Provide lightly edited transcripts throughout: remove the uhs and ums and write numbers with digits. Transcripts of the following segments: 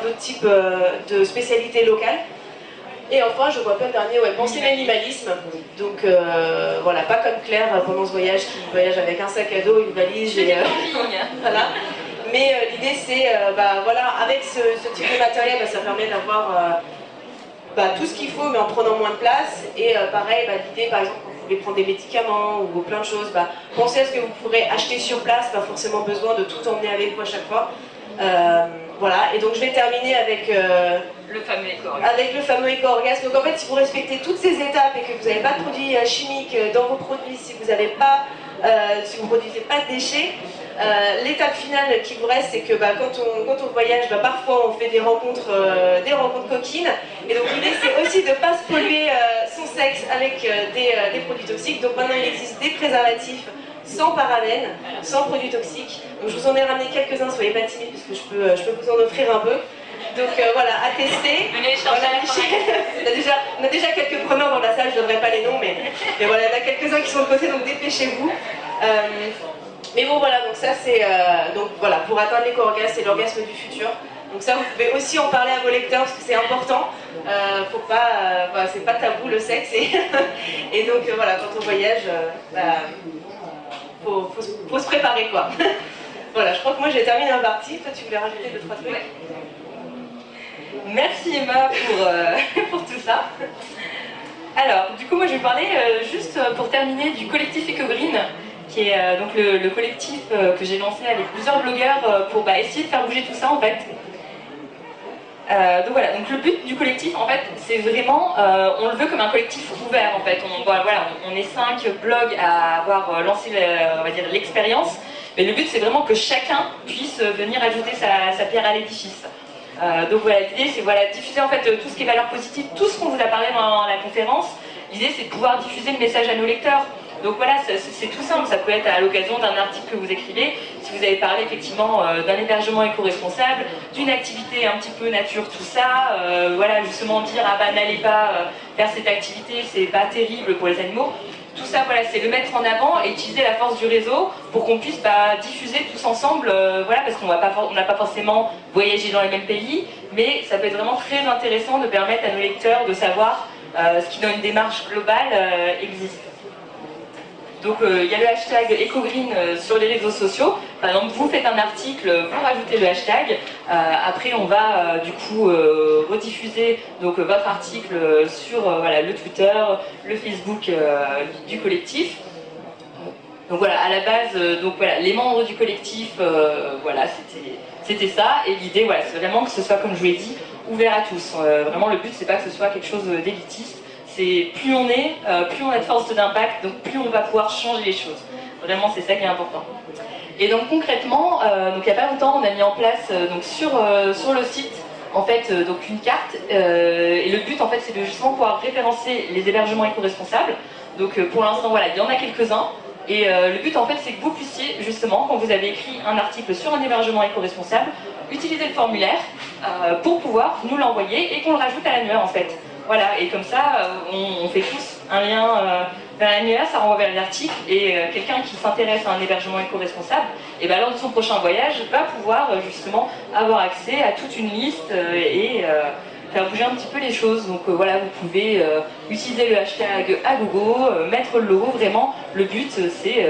d'autres types de spécialités locales. Et enfin, je vois plein de derniers, penser minimalisme. Donc voilà, pas comme Claire pendant ce voyage qui voyage avec un sac à dos, une valise et voilà. Mais l'idée c'est, voilà, avec ce type de matériel, ça permet d'avoir tout ce qu'il faut, mais en prenant moins de place. Et pareil, l'idée, par exemple, quand vous voulez prendre des médicaments ou plein de choses, pensez à ce que vous pourrez acheter sur place, pas forcément besoin de tout emmener avec vous à chaque fois. Voilà, et donc je vais terminer avec le fameux éco-orgasme. Avec le fameux éco-orgasme. Donc en fait, si vous respectez toutes ces étapes et que vous n'avez pas de produits chimiques dans vos produits, si vous n'avez pas, si vous ne produisez pas de déchets, l'étape finale qui vous reste, c'est que quand on voyage, parfois on fait des rencontres coquines. Et donc l'idée, c'est aussi de ne pas se polluer son sexe avec des produits toxiques. Donc maintenant, il existe des préservatifs sans parabènes, sans produits toxiques. Donc je vous en ai ramené quelques-uns, soyez pas timides parce que je peux vous en offrir un peu. Donc voilà, à tester. Venez chercher. On a déjà quelques preneurs dans la salle, je ne donnerai pas les noms, mais voilà, il y en a quelques-uns qui sont de côté, donc dépêchez-vous. Mais bon voilà, donc ça c'est donc voilà, pour atteindre l'éco-orgasme, c'est l'orgasme du futur. Donc ça, vous pouvez aussi en parler à vos lecteurs parce que c'est important. Faut pas, c'est pas tabou le sexe et donc voilà, quand on voyage, faut se préparer quoi. Voilà, je crois que moi j'ai terminé ma partie. Toi, tu voulais rajouter 2-3 trucs? Merci Emma pour tout ça. Alors, du coup, moi je vais parler juste pour terminer du collectif EcoGreen, qui est donc le collectif que j'ai lancé avec plusieurs blogueurs pour essayer de faire bouger tout ça en fait. Donc voilà, donc le but du collectif en fait c'est vraiment, on le veut comme un collectif ouvert en fait. On est 5 blogs à avoir lancé on va dire l'expérience, mais le but c'est vraiment que chacun puisse venir ajouter sa pierre à l'édifice. Donc voilà, l'idée c'est diffuser en fait tout ce qui est valeur positive, tout ce qu'on vous a parlé dans la conférence. L'idée c'est de pouvoir diffuser le message à nos lecteurs. Donc voilà, c'est tout simple, ça peut être à l'occasion d'un article que vous écrivez, si vous avez parlé effectivement d'un hébergement éco-responsable, d'une activité un petit peu nature, tout ça, voilà, justement dire n'allez pas faire cette activité, c'est pas terrible pour les animaux. Tout ça, voilà, c'est le mettre en avant et utiliser la force du réseau pour qu'on puisse diffuser tous ensemble, voilà, parce qu'on n'a pas forcément voyagé dans les mêmes pays, mais ça peut être vraiment très intéressant de permettre à nos lecteurs de savoir ce qui dans une démarche globale existe. Donc il y a le hashtag EcoGreen sur les réseaux sociaux. Par exemple, vous faites un article, vous rajoutez le hashtag. Après, on va du coup rediffuser donc, votre article sur le Twitter, le Facebook du collectif. Donc voilà, à la base, les membres du collectif, c'était ça. Et l'idée, c'est vraiment que ce soit, comme je vous l'ai dit, ouvert à tous. Vraiment, le but, c'est pas que ce soit quelque chose d'élitiste. C'est plus on a de force d'impact, donc plus on va pouvoir changer les choses. Vraiment, c'est ça qui est important. Et donc concrètement, il n'y a pas longtemps, on a mis en place sur le site en fait donc une carte. Et le but en fait, c'est de justement pouvoir référencer les hébergements éco-responsables. Donc pour l'instant, il y en a quelques-uns. Et le but en fait, c'est que vous puissiez justement, quand vous avez écrit un article sur un hébergement éco-responsable, utiliser le formulaire pour pouvoir nous l'envoyer et qu'on le rajoute à l'annuaire en fait. Voilà, et comme ça, on fait tous un lien vers l'annuaire, ça renvoie vers l'article, et quelqu'un qui s'intéresse à un hébergement éco-responsable, et lors de son prochain voyage, va pouvoir justement avoir accès à toute une liste et faire bouger un petit peu les choses. Donc vous pouvez utiliser le hashtag à gogo, mettre le logo, vraiment, le but c'est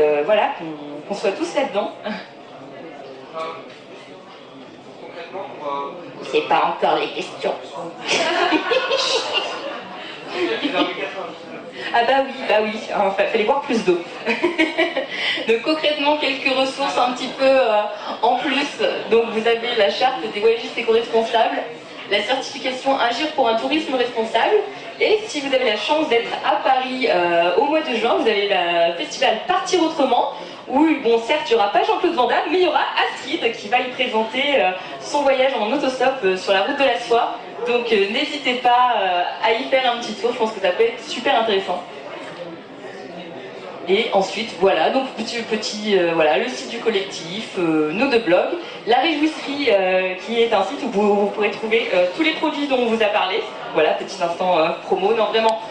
qu'on soit tous là-dedans. C'est pas encore les questions. Ah oui, il fallait boire plus d'eau. Donc concrètement, quelques ressources un petit peu en plus. Donc vous avez la charte des voyagistes éco-responsables, la certification Agir pour un tourisme responsable, et si vous avez la chance d'être à Paris au mois de juin, vous avez le festival Partir Autrement, où, certes, il n'y aura pas Jean-Claude Van Damme, mais il y aura Astrid qui va y présenter son voyage en autostop sur la route de la soie. Donc n'hésitez pas à y faire un petit tour, je pense que ça peut être super intéressant. Et ensuite, donc le site du collectif, nos 2 blogs, La Réjouisserie, qui est un site où vous pourrez trouver tous les produits dont on vous a parlé. Voilà, petit instant promo, non vraiment.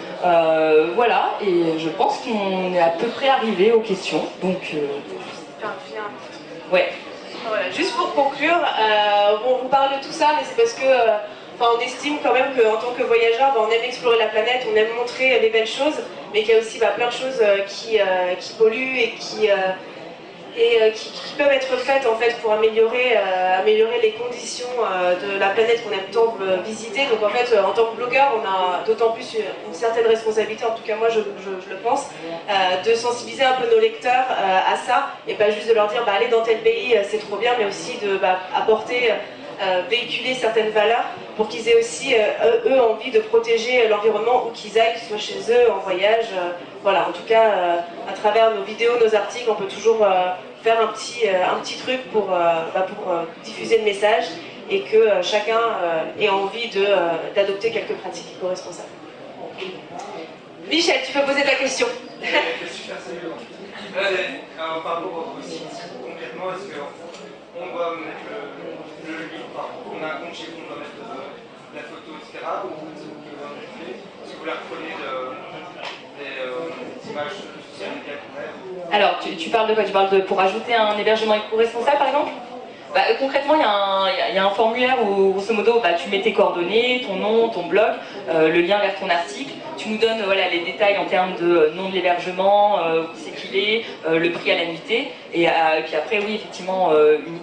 Et je pense qu'on est à peu près arrivé aux questions. Donc, Ouais. voilà, juste pour conclure, bon, on vous parle de tout ça, mais c'est parce que on estime quand même qu'en tant que voyageur, on aime explorer la planète, on aime montrer les belles choses, mais qu'il y a aussi plein de choses qui polluent et qui peuvent être faites en fait pour améliorer les conditions de la planète qu'on aime tant visiter. Donc en fait, en tant que blogueur, on a d'autant plus une certaine responsabilité, en tout cas moi je le pense, de sensibiliser un peu nos lecteurs à ça, et pas juste de leur dire allez dans tel pays, c'est trop bien, mais aussi de apporter, véhiculer certaines valeurs pour qu'ils aient aussi, eux, envie de protéger l'environnement où qu'ils aillent, qu'ils soient chez eux, en voyage. Voilà, en tout cas, à travers nos vidéos, nos articles, on peut toujours faire un petit truc pour diffuser le message et que chacun ait envie d'adopter quelques pratiques éco-responsables. Michel, tu peux poser ta question. Super, par rapport au site, concrètement, est-ce qu'on doit mettre le lien, on a un compte chez vous, on doit mettre la photo, etc. Ou est-ce que vous la reprenez des images sociales médias qu'on a? Alors, tu parles de quoi? Tu parles pour ajouter un hébergement éco-responsable, par exemple? Concrètement, il y a un formulaire où, grosso modo, tu mets tes coordonnées, ton nom, ton blog, le lien vers ton article. Tu nous donnes les détails en termes de nom de l'hébergement, où c'est qu'il est, le prix à la nuitée. Et puis après, oui, effectivement,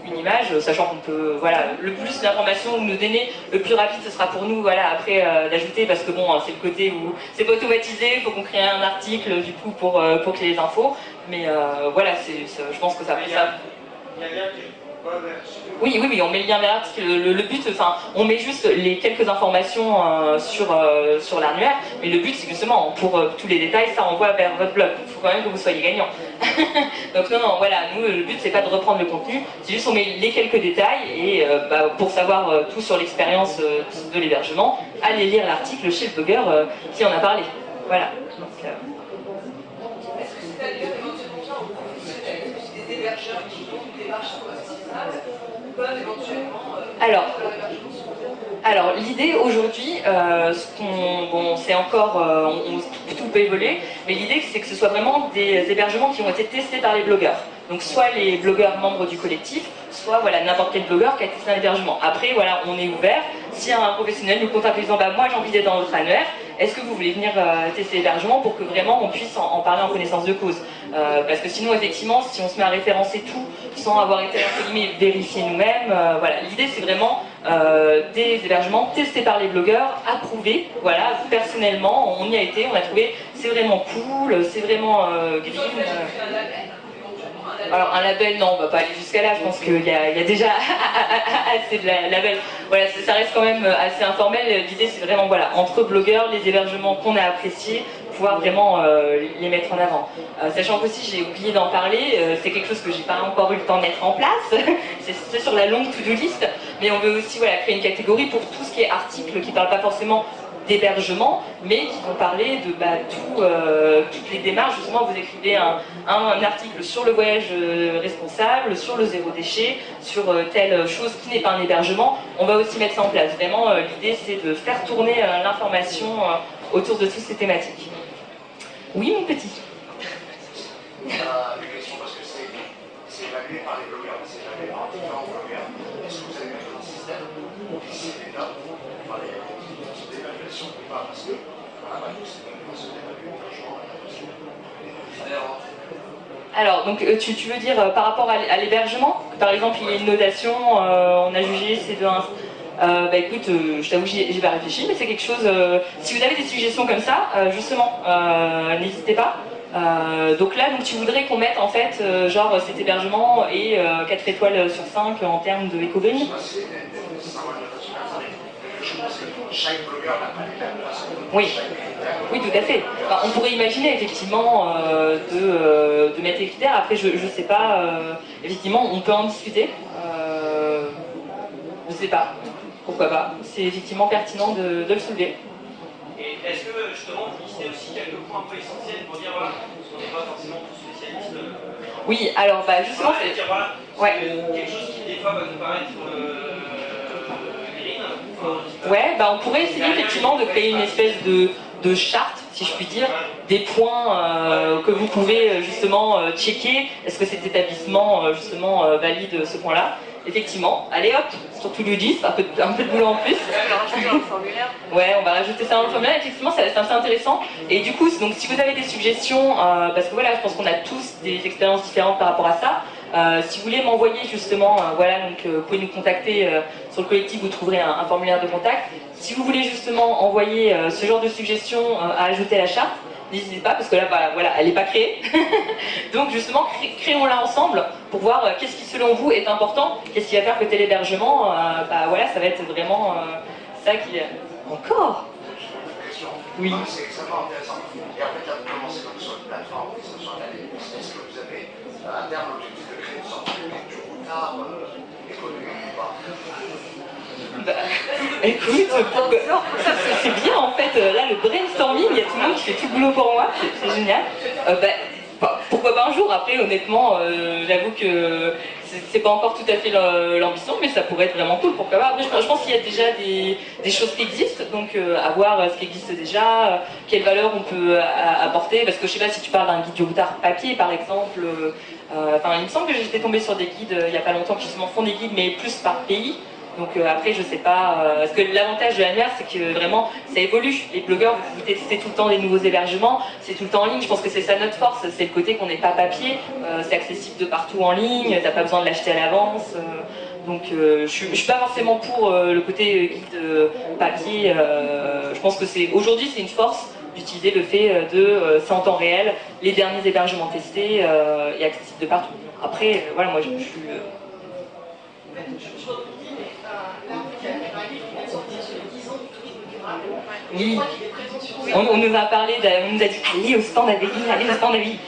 une image, sachant qu'on peut, le plus d'informations vous nous donner, le plus rapide ce sera pour nous, après d'ajouter, parce que bon, c'est le côté où c'est pas automatisé, il faut qu'on crée un article du coup pour qu'il y ait les infos. Mais je pense que ça. Il y a un lien qui Oui, on met le lien vers l'article. Le but, on met juste les quelques informations sur l'annuaire, mais le but, c'est justement, pour tous les détails, ça envoie vers votre blog. Il faut quand même que vous soyez gagnant. Donc non, nous, le but, c'est pas de reprendre le contenu, c'est juste on met les quelques détails, et pour savoir tout sur l'expérience de l'hébergement, allez lire l'article chez le blogueur qui en a parlé. Voilà. Donc, est-ce que c'est éventuellement ça, on peut fonctionner avec des hébergeurs qui ont une démarche peuvent éventuellement alors l'idée aujourd'hui, c'est encore, tout peut évoluer, mais l'idée c'est que ce soit vraiment des hébergements qui ont été testés par les blogueurs. Donc soit les blogueurs membres du collectif, soit n'importe quel blogueur qui a testé un hébergement. Après on est ouvert, si un professionnel nous contacte en disant moi j'ai envie d'être dans votre annuaire, est-ce que vous voulez venir tester l'hébergement pour que vraiment on puisse en parler en connaissance de cause, parce que sinon effectivement si on se met à référencer tout sans avoir été entre guillemets vérifié nous-mêmes, l'idée c'est vraiment des hébergements testés par les blogueurs, approuvés, personnellement on y a été, on a trouvé c'est vraiment cool, c'est vraiment green. Alors un label, non, on va pas aller jusqu'à là, je pense qu'il y a déjà assez de labels. Ça reste quand même assez informel, l'idée c'est vraiment entre blogueurs, les hébergements qu'on a appréciés, pouvoir vraiment les mettre en avant. Sachant qu'aussi j'ai oublié d'en parler, c'est quelque chose que j'ai pas encore eu le temps de mettre en place, c'est sur la longue to-do list, mais on veut aussi créer une catégorie pour tout ce qui est articles qui parlent pas forcément d'hébergement, mais qui vont parler de toutes les démarches. Justement, vous écrivez un article sur le voyage responsable, sur le zéro déchet, sur telle chose qui n'est pas un hébergement. On va aussi mettre ça en place. Vraiment, l'idée, c'est de faire tourner l'information autour de toutes ces thématiques. Oui, mon petit. Une question parce que c'est évalué par les blogueurs, c'est évalué par différents blogueurs. Est-ce que vous avez mettre un système où c'est des notes par les d'évaluation ou pas? Parce que c'est même pas se d'évaluer alors, donc tu veux dire par rapport à l'hébergement? Par exemple, il y a une notation, on a jugé c'est de 1. Écoute, je t'avoue, j'y pas réfléchi, mais c'est quelque chose. Si vous avez des suggestions comme ça, justement, n'hésitez pas. Donc là, tu voudrais qu'on mette en fait, cet hébergement et 4 étoiles sur 5 en termes de éco-green. Chaque blogueur n'a pas les mêmes façons. Oui, tout à fait. On pourrait imaginer effectivement de mettre les critères. Après, je sais pas. Effectivement, on peut en discuter. Je sais pas. Pourquoi pas. C'est effectivement pertinent de le soulever. Et est-ce que justement vous listez aussi quelques points un peu essentiels pour dire qu'on n'est pas forcément tous spécialistes Oui, alors justement c'est dire quelque chose qui des fois va nous paraître green. On pourrait essayer effectivement de créer une espèce de charte si je puis dire, des points que vous pouvez justement checker. Est-ce que cet établissement justement valide ce point-là? Effectivement, allez hop, surtout Luigi, un peu de boulot en plus. Ouais, on va rajouter ça dans le formulaire. Effectivement, c'est assez intéressant. Et du coup, donc, si vous avez des suggestions, parce que voilà, je pense qu'on a tous des expériences différentes par rapport à ça. Si vous voulez m'envoyer justement, voilà, donc vous pouvez nous contacter sur le collectif, vous trouverez un formulaire de contact. Si vous voulez justement envoyer ce genre de suggestions à ajouter à la charte, n'hésitez pas, parce que là, bah, voilà, elle n'est pas créée. Donc justement, créons-la ensemble pour voir qu'est-ce qui, selon vous, est important, qu'est-ce qui va faire que tel hébergement, bah voilà, ça va être vraiment ça qui est... Encore? Oui. C'est extrêmement intéressant. Et en fait, là, vous commencez comme sur une plateforme, que ce soit la ligne, est-ce que vous avez à terme l'objectif de créer une sorte de routard économique ou pas? Bah, écoute, c'est bien en fait, là le brainstorming, il y a tout le monde qui fait tout le boulot pour moi, c'est génial. Pourquoi pas un jour, après honnêtement, j'avoue que c'est pas encore tout à fait l'ambition, mais ça pourrait être vraiment cool, pourquoi pas. Après, je pense qu'il y a déjà des choses qui existent, donc à voir ce qui existe déjà, quelle valeur on peut apporter, parce que je sais pas si tu parles d'un guide du routard papier par exemple, il me semble que j'étais tombée sur des guides il y a pas longtemps qui justement font des guides, mais plus par pays. Donc après je sais pas, parce que l'avantage de l'annuaire c'est que vraiment ça évolue, les blogueurs vous testez tout le temps des nouveaux hébergements, c'est tout le temps en ligne, je pense que c'est ça notre force, c'est le côté qu'on n'est pas papier, c'est accessible de partout en ligne, t'as pas besoin de l'acheter à l'avance, donc je suis pas forcément pour le côté guide papier, je pense que aujourd'hui c'est une force d'utiliser le fait de c'est en temps réel, les derniers hébergements testés et accessibles de partout. Après voilà, moi je suis... Oui, on nous a parlé, on nous a dit allez au stand Avélie, allez au stand Avélie.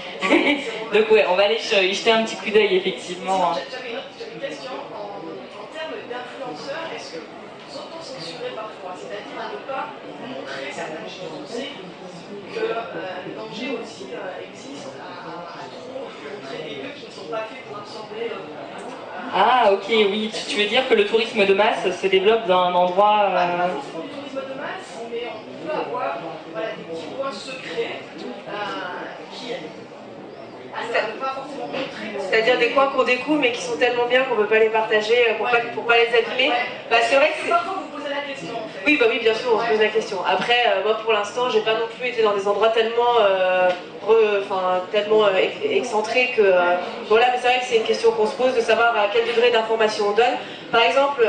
Donc ouais, on va aller y jeter un petit coup d'œil effectivement. J'avais une question en termes d'influenceurs, est-ce que vous auto-censurez parfois, c'est-à-dire à ne pas montrer certaines choses? On sait que le danger aussi existe à trop montrer des lieux qui ne sont pas faits pour absorber. Ah ok, oui, tu veux dire que le tourisme de masse se développe dans un endroit... Pas forcément le tourisme de masse, mais on peut avoir des petits points secrets qui ne pas forcément montrer. C'est-à-dire des coins qu'on découvre mais qui sont tellement bien qu'on ne peut pas les partager pour pas les abîmer. Bah, c'est vrai que parfois vous posez la question en fait. Oui, bah oui, bien sûr, on se pose la question. Après, moi pour l'instant, j'ai pas non plus été dans des endroits tellement, tellement excentrés que. Voilà, mais c'est vrai que c'est une question qu'on se pose de savoir à quel degré d'information on donne. Par exemple,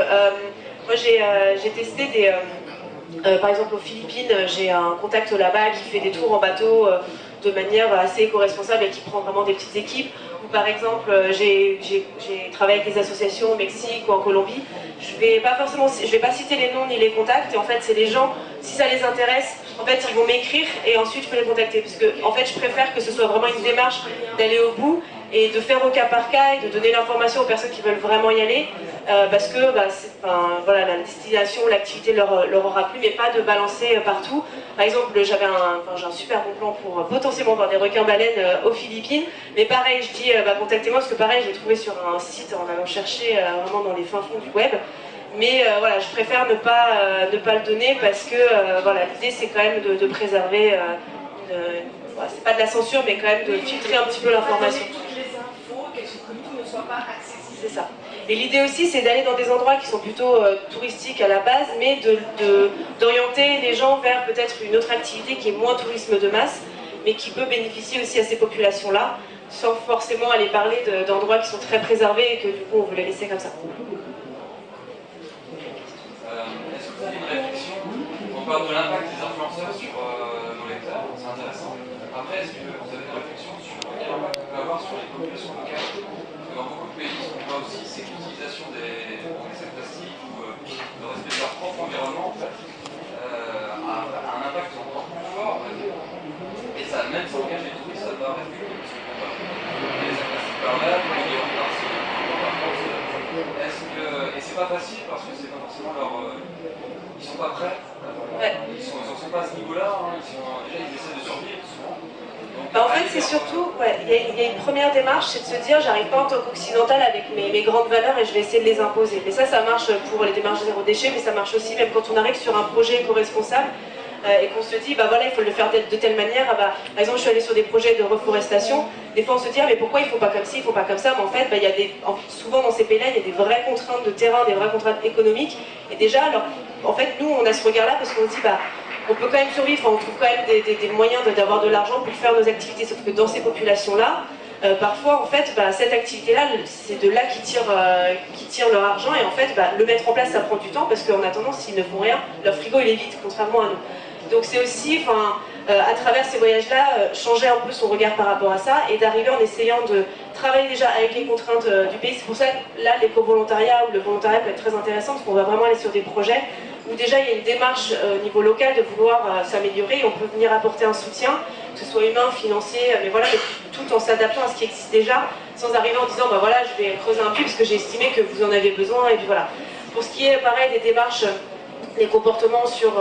moi j'ai testé des. Par exemple aux Philippines, j'ai un contact là-bas qui fait des tours en bateau de manière assez éco-responsable et qui prend vraiment des petites équipes. Ou par exemple, j'ai travaillé avec des associations au Mexique ou en Colombie. Je vais pas citer les noms ni les contacts. Et en fait, c'est les gens, si ça les intéresse, en fait, ils vont m'écrire et ensuite je peux les contacter. Parce que en fait, je préfère que ce soit vraiment une démarche d'aller au bout et de faire au cas par cas et de donner l'information aux personnes qui veulent vraiment y aller. Parce que voilà, la destination, l'activité leur aura plu, mais pas de balancer partout. Par exemple, j'ai un super bon plan pour potentiellement voir des requins-baleines aux Philippines, mais pareil, je dis contactez-moi parce que pareil, je l'ai trouvé sur un site en allant chercher vraiment dans les fins fonds du web. Mais voilà, je préfère ne pas le donner parce que voilà, l'idée c'est quand même de préserver, c'est pas de la censure, mais quand même de filtrer un petit peu l'information. Toutes les infos, que tout ne soit pas accessible. C'est ça. Et l'idée aussi, c'est d'aller dans des endroits qui sont plutôt touristiques à la base, mais d'orienter les gens vers peut-être une autre activité qui est moins tourisme de masse, mais qui peut bénéficier aussi à ces populations-là, sans forcément aller parler d'endroits qui sont très préservés et que du coup on veut les laisser comme ça. Est-ce que vous avez une réflexion? On parle de l'impact des influenceurs sur nos lecteurs, c'est intéressant. Après, est-ce que vous avez une réflexion sur l'impact qu'on peut avoir sur les populations locales? Dans beaucoup de pays, ce qu'on voit aussi, c'est que l'utilisation des essais plastiques ou le respect de leur propre environnement, en fait, a un impact encore plus fort. Et ça, même sans engager les touristes, ça va réduire. Parce qu'on va les essais plastiques par là, pour les guérir par ci, par contre. Et c'est pas facile parce que c'est pas forcément leur. Ils sont pas prêts. Ils n'en sont pas à ce niveau-là. Hein. Déjà, ils essaient de survivre souvent. En fait, c'est surtout, il y a une première démarche, c'est de se dire, j'arrive pas en tant qu'occidental avec mes grandes valeurs et je vais essayer de les imposer. Mais ça marche pour les démarches zéro déchet, mais ça marche aussi même quand on arrive sur un projet éco-responsable. et qu'on se dit, bah voilà, il faut le faire de telle manière. Ah, bah, par exemple, je suis allée sur des projets de reforestation. Des fois, on se dit, ah, mais pourquoi il ne faut pas comme ci, il ne faut pas comme ça. Mais en fait, bah, souvent dans ces pays-là, il y a des vraies contraintes de terrain, des vraies contraintes économiques. Et déjà, alors, en fait, nous, on a ce regard-là parce qu'on se dit, bah, on peut quand même survivre, on trouve quand même des moyens d'avoir de l'argent pour faire nos activités. Sauf que dans ces populations-là, parfois, en fait, bah, cette activité-là, c'est de là qu'ils tirent leur argent. Et en fait, bah, le mettre en place, ça prend du temps parce qu'en attendant, s'ils ne font rien, leur frigo, il est vide, contrairement à nous. Donc c'est aussi, à travers ces voyages-là, changer un peu son regard par rapport à ça et d'arriver en essayant de travailler déjà avec les contraintes du pays. C'est pour ça que là, l'éco-volontariat ou le volontariat peut être très intéressant parce qu'on va vraiment aller sur des projets où déjà il y a une démarche au niveau local de vouloir s'améliorer et on peut venir apporter un soutien, que ce soit humain, financier, mais voilà, tout en s'adaptant à ce qui existe déjà, sans arriver en disant, bah voilà, je vais creuser un puits parce que j'ai estimé que vous en avez besoin, et puis voilà. Pour ce qui est, pareil, des démarches, des comportements sur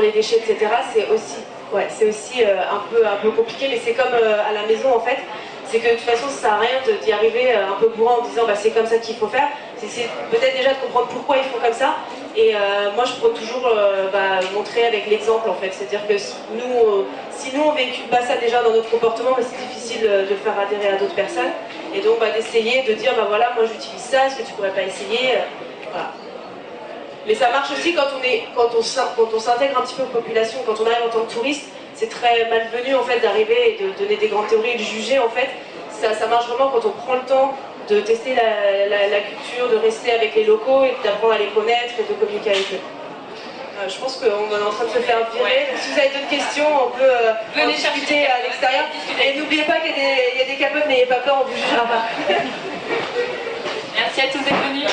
les déchets, etc., c'est aussi un peu compliqué, mais c'est comme à la maison, en fait. C'est que de toute façon, ça sert à rien d'y arriver un peu bourrin en disant bah, c'est comme ça qu'il faut faire. C'est peut-être déjà de comprendre pourquoi ils font comme ça. Et moi, je peux toujours montrer avec l'exemple en fait. C'est-à-dire que si nous on véhicule pas ça déjà dans notre comportement, c'est difficile de le faire adhérer à d'autres personnes. Et donc d'essayer de dire bah voilà, moi j'utilise ça, est-ce que tu pourrais pas essayer voilà. Mais ça marche aussi quand on s'intègre un petit peu aux populations, quand on arrive en tant que touriste. C'est très malvenu en fait d'arriver et de donner des grandes théories et de juger en fait. Ça marche vraiment quand on prend le temps de tester la culture, de rester avec les locaux et d'apprendre à les connaître et de communiquer avec eux. Je pense qu'on est en train de se faire virer. Donc, si vous avez d'autres questions, on peut venir discuter à l'extérieur. Et n'oubliez pas qu'il y a des capotes, n'ayez pas peur, on vous jugera pas. Merci à tous d'être venus.